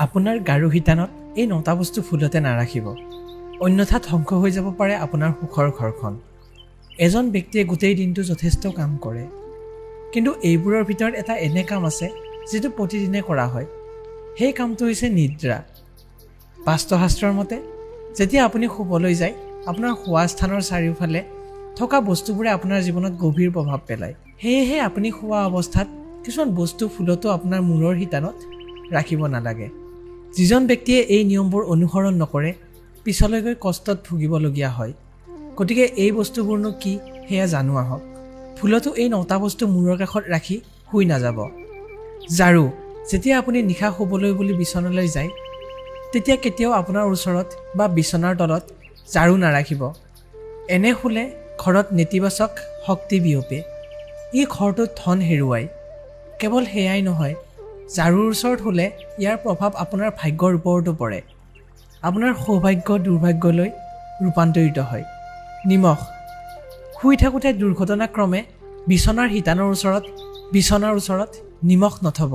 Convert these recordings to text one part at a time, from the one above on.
আপোনাৰ গাৰু শিতানত এই ৯টা বস্তু ফুলতে নাৰাখিব, অন্যথা ধ্বংস হৈ যাব পাৰে আপোনাৰ সুখৰ ঘৰখন। এজন ব্যক্তিয়ে গোটেই দিনটো যথেষ্ট কাম কৰে, কিন্তু এইবোৰৰ ভিতৰত এটা এনে কাম আছে যিটো প্ৰতিদিনে কৰা হয়। সেই কামটো হৈছে নিদ্ৰা। বাস্তুশাস্ত্ৰৰ মতে যেতিয়া আপুনি শুবলৈ যায়, আপোনাৰ শোৱা স্থানৰ চাৰিওফালে থকা বস্তুবোৰে আপোনাৰ জীৱনত গভীৰ প্ৰভাৱ পেলায়। সেয়েহে আপুনি শোৱা অৱস্থাত কিছুমান বস্তু ফুলতো আপোনাৰ মূৰৰ শিতানত ৰাখিব নালাগে। যিজন ব্যক্তিয়ে এই নিয়মবোৰ অনুসৰণ নকৰে, পিছলৈ গৈ কষ্টত ভুগিবলগীয়া হয়। গতিকে এই বস্তুবোৰনো কি সেয়া জানো আহক। ফুলতো এই ৯টা বস্তু মূৰৰ কাষত ৰাখি শুই নাযাব। ঝাৰু। যেতিয়া আপুনি নিশা শুবলৈ বুলি বিচনালৈ যায়, তেতিয়া কেতিয়াও আপোনাৰ ওচৰত বা বিচনাৰ তলত ঝাৰু নাৰাখিব। এনে শুলে ঘৰত নেতিবাচক শক্তি বিয়পে। ই ঘৰটোত ধন হেৰুৱায়। কেৱল সেয়াই নহয়, ঝাৰুৰ ওচৰত শুলে ইয়াৰ প্ৰভাৱ আপোনাৰ ভাগ্যৰ ওপৰতো পৰে। আপোনাৰ সৌভাগ্য দুৰ্ভাগ্যলৈ ৰূপান্তৰিত হয়। নিমখ। শুই থাকোঁতে দুৰ্ঘটনাক্ৰমে বিচনাৰ ওচৰত নিমখ নথব।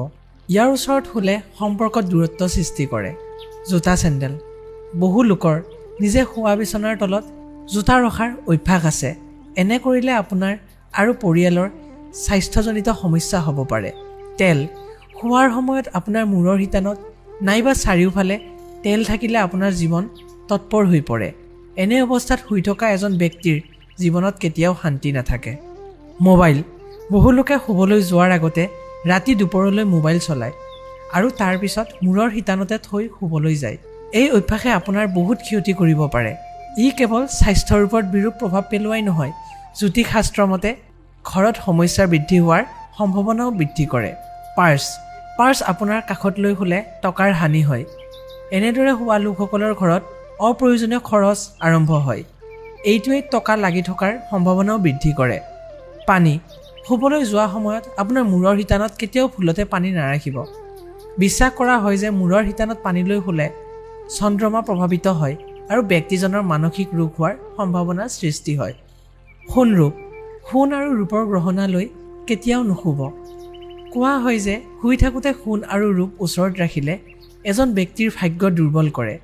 ইয়াৰ ওচৰত শুলে সম্পৰ্কত দূৰত্ব সৃষ্টি কৰে। জোতা চেণ্ডেল। বহু লোকৰ নিজে শোৱা বিচনাৰ তলত জোতা ৰখাৰ অভ্যাস আছে। এনে কৰিলে আপোনাৰ আৰু পৰিয়ালৰ স্বাস্থ্যজনিত সমস্যা হ'ব পাৰে। তেল। শোৱাৰ সময়ত আপোনাৰ মূৰৰ শিতানত নাইবা চাৰিওফালে তেল থাকিলে আপোনাৰ জীৱন তৎপৰ হৈ পৰে। এনে অৱস্থাত শুই থকা এজন ব্যক্তিৰ জীৱনত কেতিয়াও শান্তি নাথাকে। মোবাইল। বহু লোকে শুবলৈ যোৱাৰ আগতে ৰাতি দুপৰলৈ মোবাইল চলায় আৰু তাৰ পিছত মূৰৰ শিতানতে থৈ শুবলৈ যায়। এই অভ্যাসে আপোনাৰ বহুত ক্ষতি কৰিব পাৰে। ই কেৱল স্বাস্থ্যৰ ওপৰত বিৰূপ প্ৰভাৱ পেলোৱাই নহয়, জ্যোতিষশাস্ত্ৰ মতে ঘৰত সমস্যা বৃদ্ধি হোৱাৰ সম্ভাৱনাও বৃদ্ধি কৰে। পাৰ্চ আপোনাৰ কাষত লৈ শুলে টকাৰ হানি হয়। এনেদৰে শুৱা লোকসকলৰ ঘৰত অপ্ৰয়োজনীয় খৰচ আৰম্ভ হয়। এইটোৱে টকা লাগি থকাৰ সম্ভাৱনাও বৃদ্ধি কৰে। পানী। শুবলৈ যোৱা সময়ত আপোনাৰ মূৰৰ শিতানত কেতিয়াও ভুলতে পানী নাৰাখিব। বিশ্বাস কৰা হয় যে মূৰৰ শিতানত পানী লৈ শুলে চন্দ্ৰমা প্ৰভাৱিত হয় আৰু ব্যক্তিজনৰ মানসিক ৰোগ হোৱাৰ সম্ভাৱনাৰ সৃষ্টি হয়। সোণ আৰু ৰূপৰ গহনা লৈ কেতিয়াও নুশুব। কোৱা হয় যে শুই থাকোঁতে সোণ আৰু ৰূপ ওচৰত ৰাখিলে এজন ব্যক্তিৰ ভাগ্য দুৰ্বল কৰে।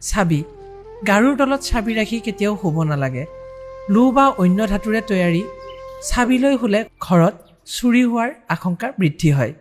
চাবি। গাৰুৰ তলত চাবি ৰাখি কেতিয়াও শুব নালাগে। লো বা অন্য ধাতুৰে তৈয়াৰী চাবি লৈ শুলে ঘৰত চুৰি হোৱাৰ আশংকা বৃদ্ধি হয়।